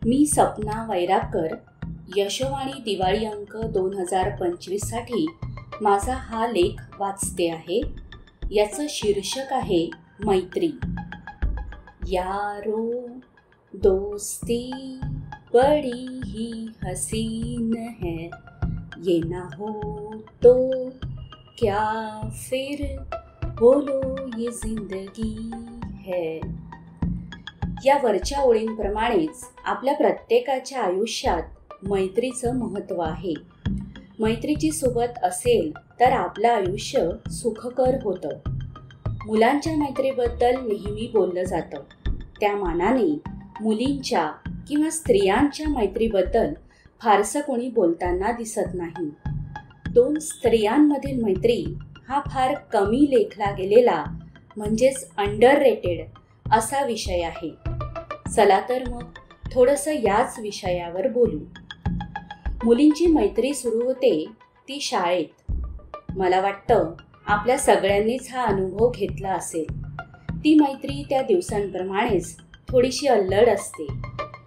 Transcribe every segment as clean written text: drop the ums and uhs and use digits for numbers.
मी सपना वैरागकर यशोवाणी दिवाळी अंक 2025 साठी माझा हा लेख वाचते आहे. याचं शीर्षक आहे मैत्री. यारो दोस्ती बड़ी ही हसीन है, ये ना हो तो क्या फिर बोलो ये जिंदगी है. या वरच्या ओळींप्रमाणेच आपल्या प्रत्येकाच्या आयुष्यात मैत्रीचं महत्त्व आहे. मैत्रीची सोबत असेल तर आपलं आयुष्य सुखकर होतं. मुलांच्या मैत्रीबद्दल नेहमी बोललं जातं. त्या मानाने मुलींच्या किंवा स्त्रियांच्या मैत्रीबद्दल फारसं कोणी बोलताना दिसत नाही. दोन स्त्रियांमधील मैत्री हा फार कमी लेखला गेलेला म्हणजेच अंडररेटेड असा विषय आहे. चला तर मग थोडंसं याच विषयावर बोलू. मुलींची मैत्री सुरू होते ती शाळेत. मला वाटतं आपल्या सगळ्यांनीच हा अनुभव घेतला असेल. ती मैत्री त्या दिवसांप्रमाणेच थोडीशी अल्लड असते.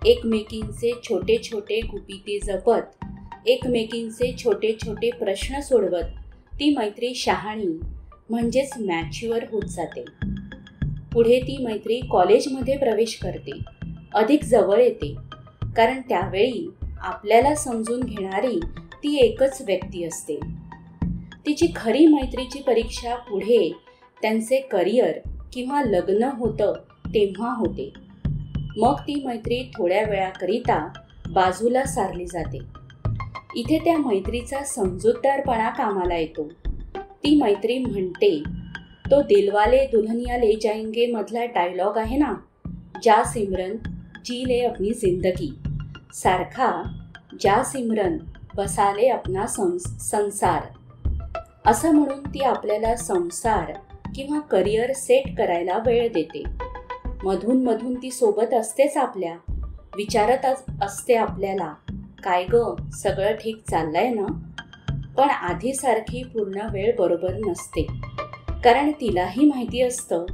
एकमेकींचे छोटे छोटे गुपिते जपत, एकमेकींचे छोटे छोटे प्रश्न सोडवत ती मैत्री शहाणी म्हणजेच मॅच्युअर होत जाते. पुढे ती मैत्री कॉलेजमध्ये प्रवेश करते, अधिक जवळ येते, कारण त्यावेळी आपल्याला समजून घेणारी ती एकच व्यक्ती असते. तिची खरी मैत्रीची परीक्षा पुढे त्यांचे करिअर किंवा लग्न होतं तेव्हा होते. मग ती मैत्री थोड्या वेळाकरिता बाजूला सारली जाते. इथे त्या मैत्रीचा समजूतदारपणा कामाला येतो. ती मैत्री म्हणते तो दिलवाले दुल्हनिया ले जाएंगे मधला डायलॉग आहे ना, जा सिमरन जी ले अपनी जिंदगी सारखा जा सिमरन बसाले अपना संसार, असं म्हणून ती आपल्याला संसार किंवा करिअर सेट करायला वेळ देते. मधून मधून ती सोबत असतेच आपल्या, विचारत असते आपल्याला, काय ग सगळं ठीक चाललंय ना. पण आधीसारखी पूर्ण वेळ बरोबर नसते, कारण तिलाही माहिती असतं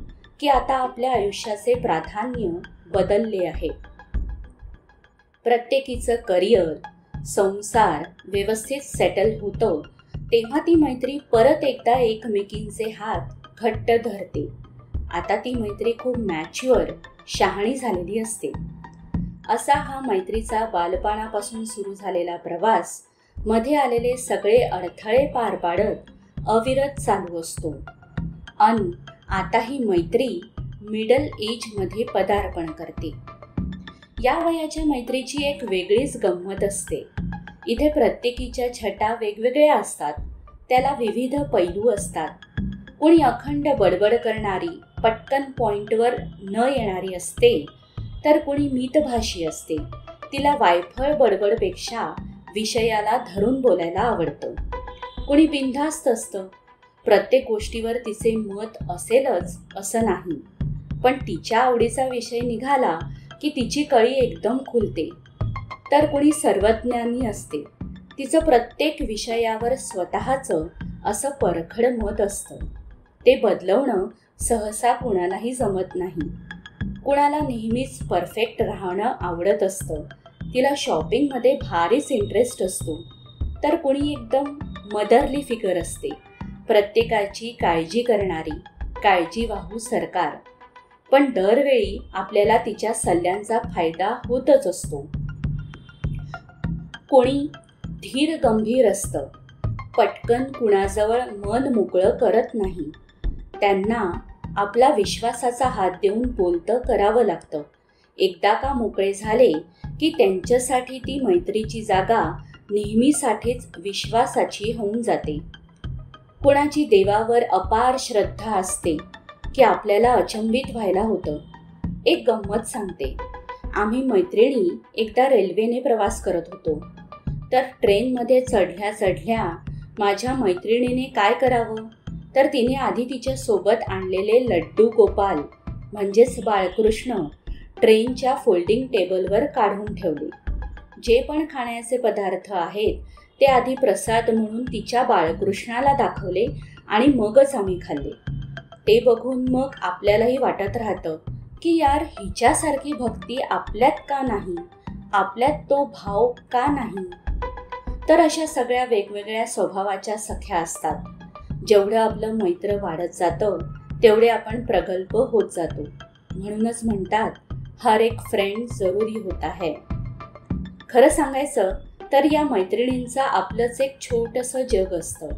की आता आपल्या आयुष्याचे प्राधान्य बदलले आहे. प्रत्येकीचं करिअर, संसार व्यवस्थित सेटल होतं तेव्हा ती मैत्री परत एकदा एकमेकींचे हात घट्ट धरते. आता ती मैत्री खूप मॅच्युअर, शहाणी झालेली असते. असा हा मैत्रीचा बालपणापासून सुरू झालेला प्रवास मध्ये आलेले सगळे अडथळे पार पाडत अविरत चालू असतो. आता ही मैत्री मिडल एजमध्ये पदार्पण करते. या वयाच्या मैत्रीची एक वेगळीच गंमत असते. इथे प्रत्येकीच्या छटा वेगवेगळ्या असतात, त्याला विविध पैलू असतात. कोणी अखंड बडबड करणारी, पटकन पॉइंटवर न येणारी असते, तर कोणी मितभाषी असते. तिला वायफळ बडबडपेक्षा विषयाला धरून बोलायला आवडतं. कोणी बिनधास्त असतं. प्रत्येक गोष्टीवर तिचे मत असेलच असं नाही, पण तिच्या आवडीचा विषय निघाला की तिची कळी एकदम खुलते. तर कोणी सर्वज्ञानी असते. तिचं प्रत्येक विषयावर स्वतःचं असं परखड मत असतं. ते बदलवणं सहसा कुणालाही जमत नाही. कुणाला नेहमीच परफेक्ट राहणं आवडत असतं. तिला शॉपिंगमध्ये भारीच इंटरेस्ट असतो. तर कोणी एकदम मदरली फिगर असते, प्रत्येकाची काळजी करणारी, काळजीवाहू सरकार. पण दरवेळी आपल्याला तिच्या सल्ल्यांचा फायदा होतच असतो. कोणी धीर गंभीर असतं, पटकन कुणाजवळ मन मोकळं करत नाही. त्यांना आपला विश्वासाचा हात देऊन बोलतं करावं लागतं. एकदा का मोकळे झाले की त्यांच्यासाठी ती मैत्रीची जागा नेहमीसाठीच विश्वासाची होऊन जाते. कोणाची देवावर अपार श्रद्धा असते की आपल्याला अचंबित व्हायला होतं. एक गंमत सांगते. आम्ही मैत्रिणी एकदा रेल्वेने प्रवास करत होतो. तर ट्रेनमध्ये चढल्या माझ्या मैत्रिणीने काय करावं, तर तिने आधी तिच्या सोबत आणलेले लड्डू गोपाल म्हणजेच बाळकृष्ण ट्रेनच्या फोल्डिंग टेबलवर काढून ठेवले. जे पण खाण्याचे पदार्थ आहेत ते आधी प्रसाद म्हणून तिच्या बाळकृष्णाला दाखवले आणि मगच आम्ही खाल्ले. ते बघून मग आपल्यालाही वाटत राहतं की यार हिच्यासारखी भक्ती आपल्यात का नाही. आपल्यात तो भाव का नाही? तर अशा सगळ्या वेगवेगळ्या स्वभावाच्या सख्या असतात. जेवढं आपलं मैत्र वाढत जातं तेवढे आपण प्रगल्भ होत जातो. म्हणूनच म्हणतात, हर एक फ्रेंड जरुरी होता है. खरं सांगायचं तर या मैत्रिणींचं आपलंच एक छोटंसं जग असतं.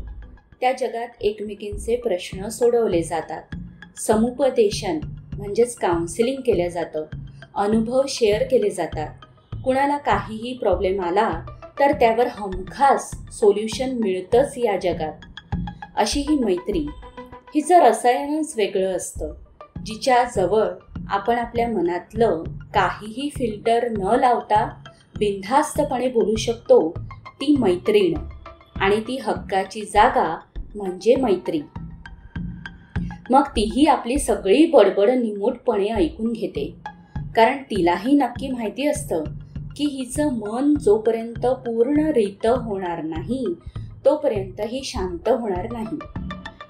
त्या जगात एकमेकींचे प्रश्न सोडवले जातात, समुपदेशन म्हणजेच काउन्सिलिंग केलं जातं, अनुभव शेअर केले जातात. कुणाला काहीही प्रॉब्लेम आला तर त्यावर हमखास सोल्युशन मिळतंच या जगात. अशी ही मैत्री, हिचं रसायनच वेगळं असतं. जिच्या जवळ आपण आपल्या मनातलं काहीही फिल्टर न लावता बिनधास्तपणे बोलू शकतो, ती मैत्रीण. आणि ती हक्काची जागा म्हणजे मैत्री. मग तीही आपली सगळी बडबड निमूटपणे ऐकून घेते, कारण तिलाही नक्की माहिती असतं की हिचं मन जोपर्यंत पूर्ण रित होणार नाही तोपर्यंत ही शांत होणार नाही.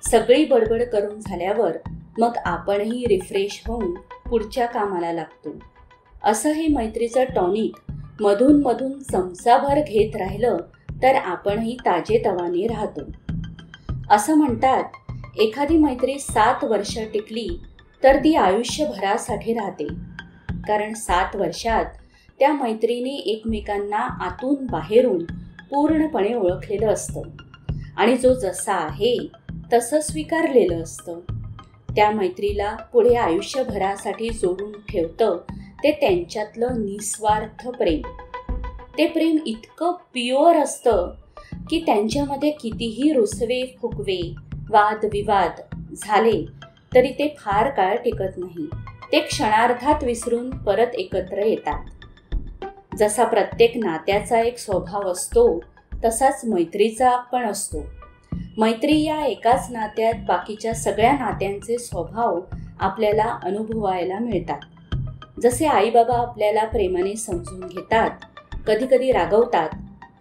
सगळी बडबड करून झाल्यावर मग आपणही रिफ्रेश होऊन पुढच्या कामाला लागतो. असं हे मैत्रीचं टॉनिक मधून मधून चमचाभर घेत राहिलं तर आपणही ताजेतवाने राहतो. असं म्हणतात, एखादी मैत्री 7 वर्ष टिकली तर ती आयुष्यभरासाठी राहते. कारण 7 वर्षात त्या मैत्रीने एकमेकांना आतून बाहेरून पूर्णपणे ओळखलेलं असतं आणि जो जसा आहे तसं स्वीकारलेलं असतं. त्या मैत्रीला पुढे आयुष्यभरासाठी जोडून ठेवतं ते त्यांच्यातलं निस्वार्थ प्रेम. ते प्रेम इतकं प्युअर असतं की त्यांच्यामध्ये कितीही रुसवे फुगवे वादविवाद झाले तरी ते फार काळ टिकत नाही. ते क्षणार्धात विसरून परत एकत्र येतात. जसा प्रत्येक नात्याचा एक स्वभाव असतो तसाच मैत्रीचा पण असतो. मैत्री या एकाच नात्यात बाकीच्या सगळ्या नात्यांचे स्वभाव आपल्याला अनुभवायला मिळतात. जसे आईबाबा आपल्याला प्रेमाने समजून घेतात, कधी कधी रागवतात,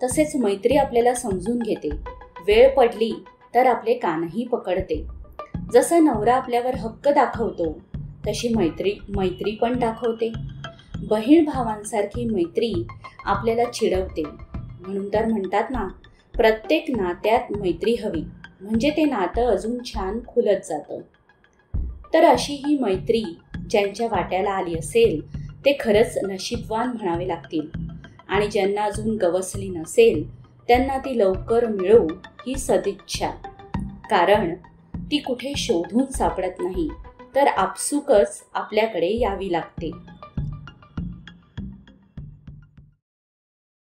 तसेच मैत्री आपल्याला समजून घेते, वेळ पडली तर आपले कानही पकडते. जसा नवरा आपल्यावर हक्क दाखवतो तशी मैत्री पण दाखवते. बहीण भावांसारखी मैत्री आपल्याला चिडवते. म्हणून तर म्हणतात ना, प्रत्येक नात्यात मैत्री हवी, म्हणजे ते नातं अजून छान खुलत जातं. तर अशी ही मैत्री ज्यांच्या वाट्याला आली असेल ते खरंच नशीबवान म्हणावे लागतील. आणि ज्यांना अजून गवसली नसेल त्यांना ती लवकर मिळो ही सदिच्छा. कारण ती कुठे शोधून सापडत नाही, तर आपसुकच आपल्याकडे यावी लागते.